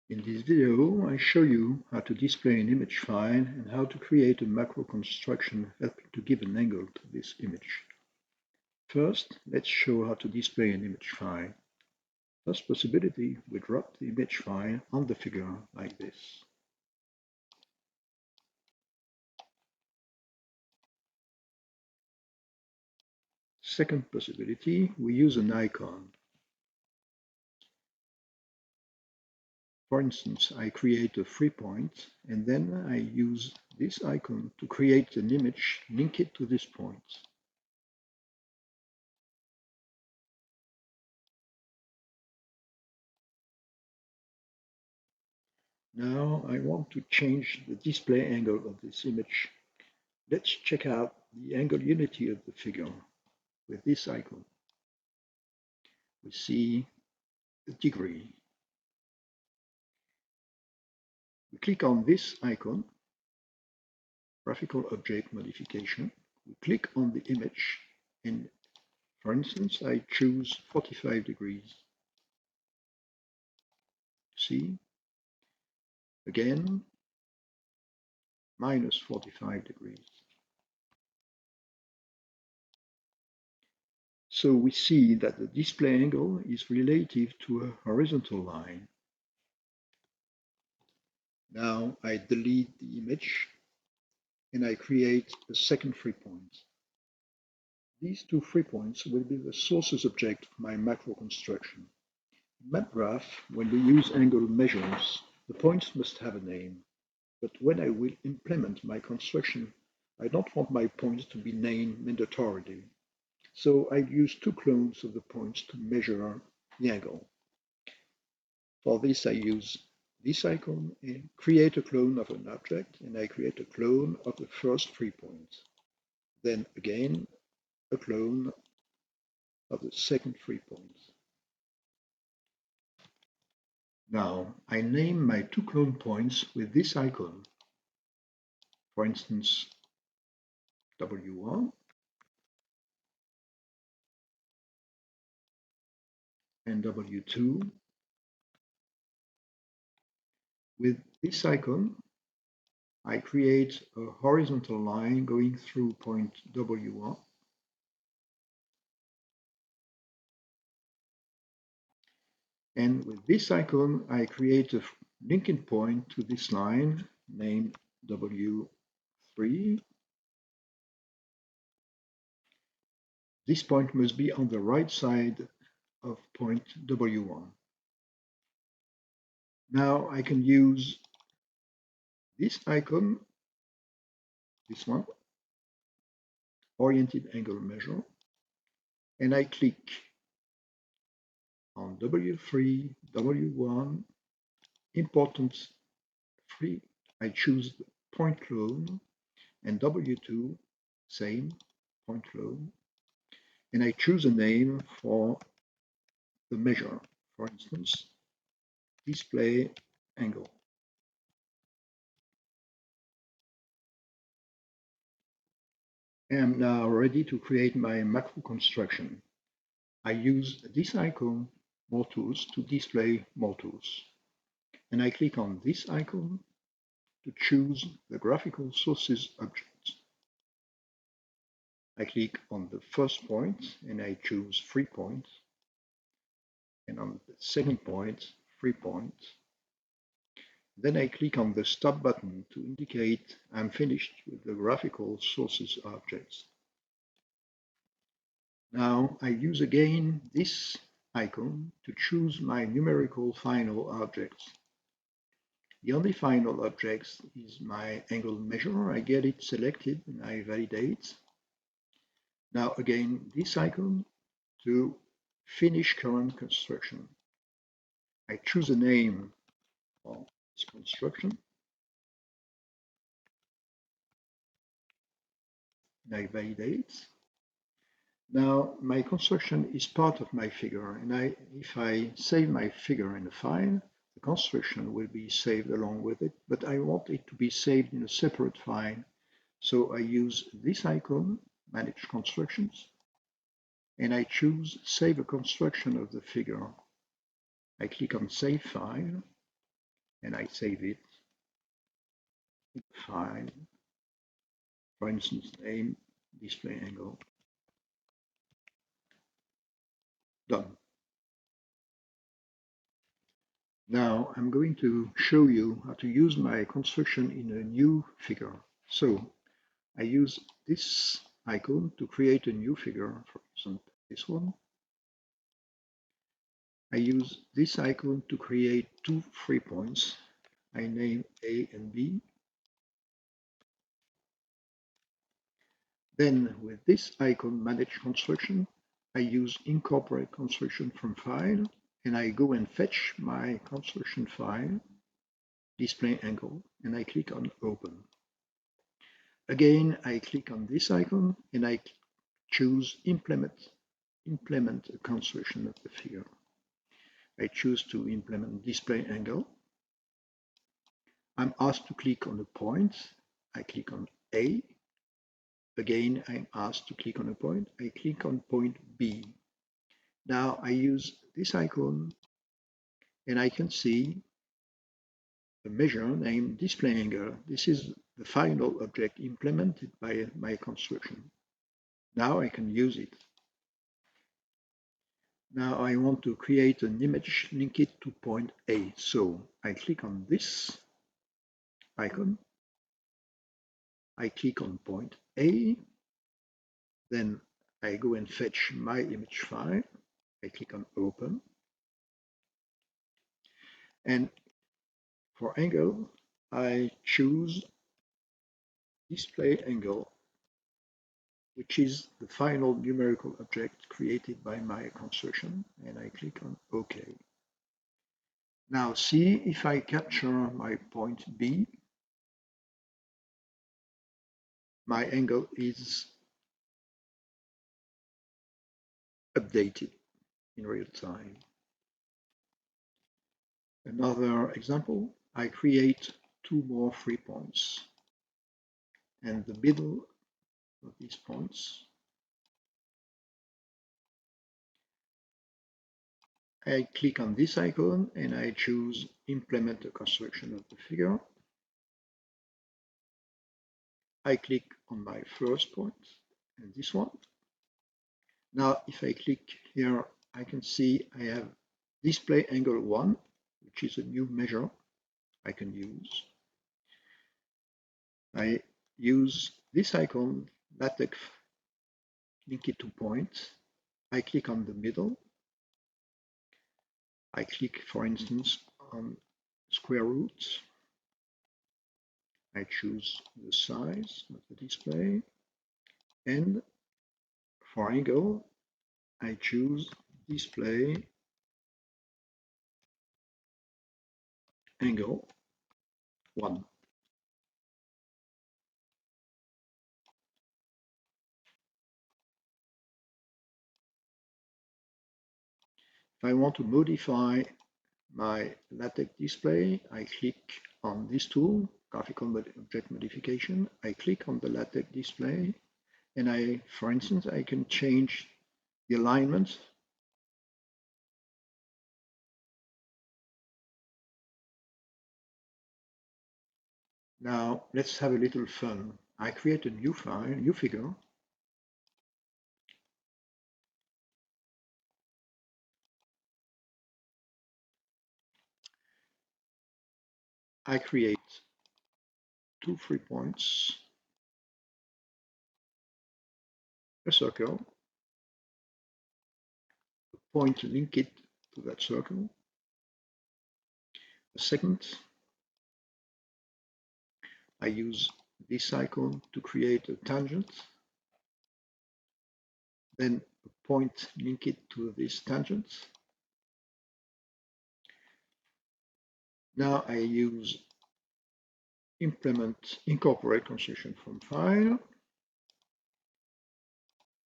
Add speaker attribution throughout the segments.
Speaker 1: In this video, I show you how to display an image file and how to create a macro construction helping to give an angle to this image. First, let's show how to display an image file. First possibility, we drop the image file on the figure like this. Second possibility, we use an icon. For instance, I create a 3 point and then I use this icon to create an image, link it to this point. Now I want to change the display angle of this image. Let's check out the angle unity of the figure with this icon. We see the degree. We click on this icon, graphical object modification. We click on the image and, for instance, I choose 45 degrees. See? Again, minus 45 degrees. So we see that the display angle is relative to a horizontal line. Now I delete the image and I create a second 3 point. These two 3 points will be the sources object of my macro construction. In MathGraph, when we use angle measures, the points must have a name. But when I will implement my construction, I don't want my points to be named mandatorily. So I use two clones of the points to measure the angle. For this, I use this icon and create a clone of an object, and I create a clone of the first 3 points. Then again, a clone of the second 3 points. Now, I name my two clone points with this icon. For instance, W1 and W2. With this icon, I create a horizontal line going through point W1. And with this icon, I create a linking point to this line named W3. This point must be on the right side of point W1. Now I can use this icon, this one, oriented angle measure, and I click on W3, W1, important 3, I choose the point clone, and W2, same, point clone, and I choose a name for the measure, for instance, display angle. I am now ready to create my macro construction. I use this icon, More Tools, to display more tools. And I click on this icon to choose the graphical sources object. I click on the first point and I choose 3 points. And on the second point, 3 points. Then I click on the stop button to indicate I'm finished with the graphical sources objects. Now I use again this icon to choose my numerical final objects. The only final object is my angle measure. I get it selected and I validate. Now again this icon to finish current construction. I choose a name for this construction. And I validate. Now my construction is part of my figure, and if I save my figure in a file, the construction will be saved along with it, but I want it to be saved in a separate file. So I use this icon, Manage Constructions, and I choose Save a Construction of the Figure. I click on Save File, and I save it. File, for instance, name, display angle. Done. Now I'm going to show you how to use my construction in a new figure. So I use this icon to create a new figure, for example, this one. I use this icon to create two free points. I name A and B. Then with this icon manage construction, I use incorporate construction from file, and I go and fetch my construction file, display angle, and I click on open. Again, I click on this icon and I choose implement a construction of the figure. I choose to implement display angle. I'm asked to click on a point. I click on A. Again, I'm asked to click on a point. I click on point B. Now I use this icon and I can see a measure named display angle. This is the final object implemented by my construction. Now I can use it. Now I want to create an image, link it to point A. So I click on this icon. I click on point A. Then I go and fetch my image file. I click on open. And for angle, I choose display angle, which is the final numerical object created by my construction. And I click on OK. Now see if I capture my point B, my angle is updated in real time. Another example, I create two more free points, and the middle of these points, I click on this icon and I choose implement the construction of the figure. I click on my first point and this one. Now if I click here, I can see I have display angle 1, which is a new measure I can use. I use this icon, LaTeX, link it to point. I click on the middle. I click, for instance, on square root. I choose the size of the display. And for angle, I choose display angle 1. If I want to modify my LaTeX display, I click on this tool, graphical object modification. I click on the LaTeX display, and for instance, I can change the alignment. Now let's have a little fun. I create a new file, new figure. I create two free points, a circle, a point link it to that circle, a second. I use this icon to create a tangent, then a point link it to this tangent. Now I use incorporate construction from file,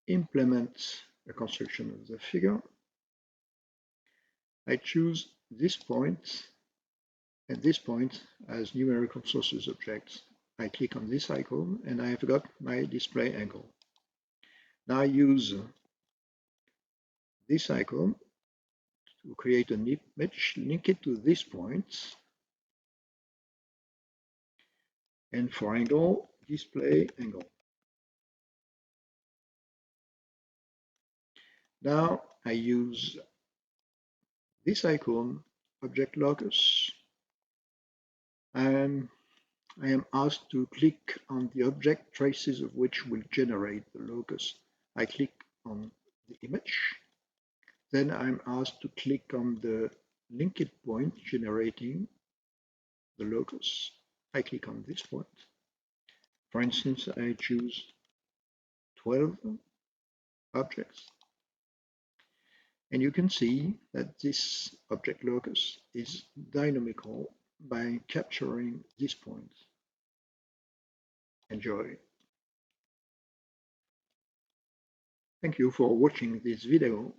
Speaker 1: implement a construction of the figure. I choose this point and this point as numerical sources objects. I click on this icon and I have got my display angle. Now I use this icon to create an image, link it to this point. And for angle, display angle. Now I use this icon, object locus, and I am asked to click on the object, traces of which will generate the locus. I click on the image. Then I'm asked to click on the linked point generating the locus. I click on this point. For instance, I choose 12 objects. And you can see that this object locus is dynamical by capturing this point. Enjoy. Thank you for watching this video.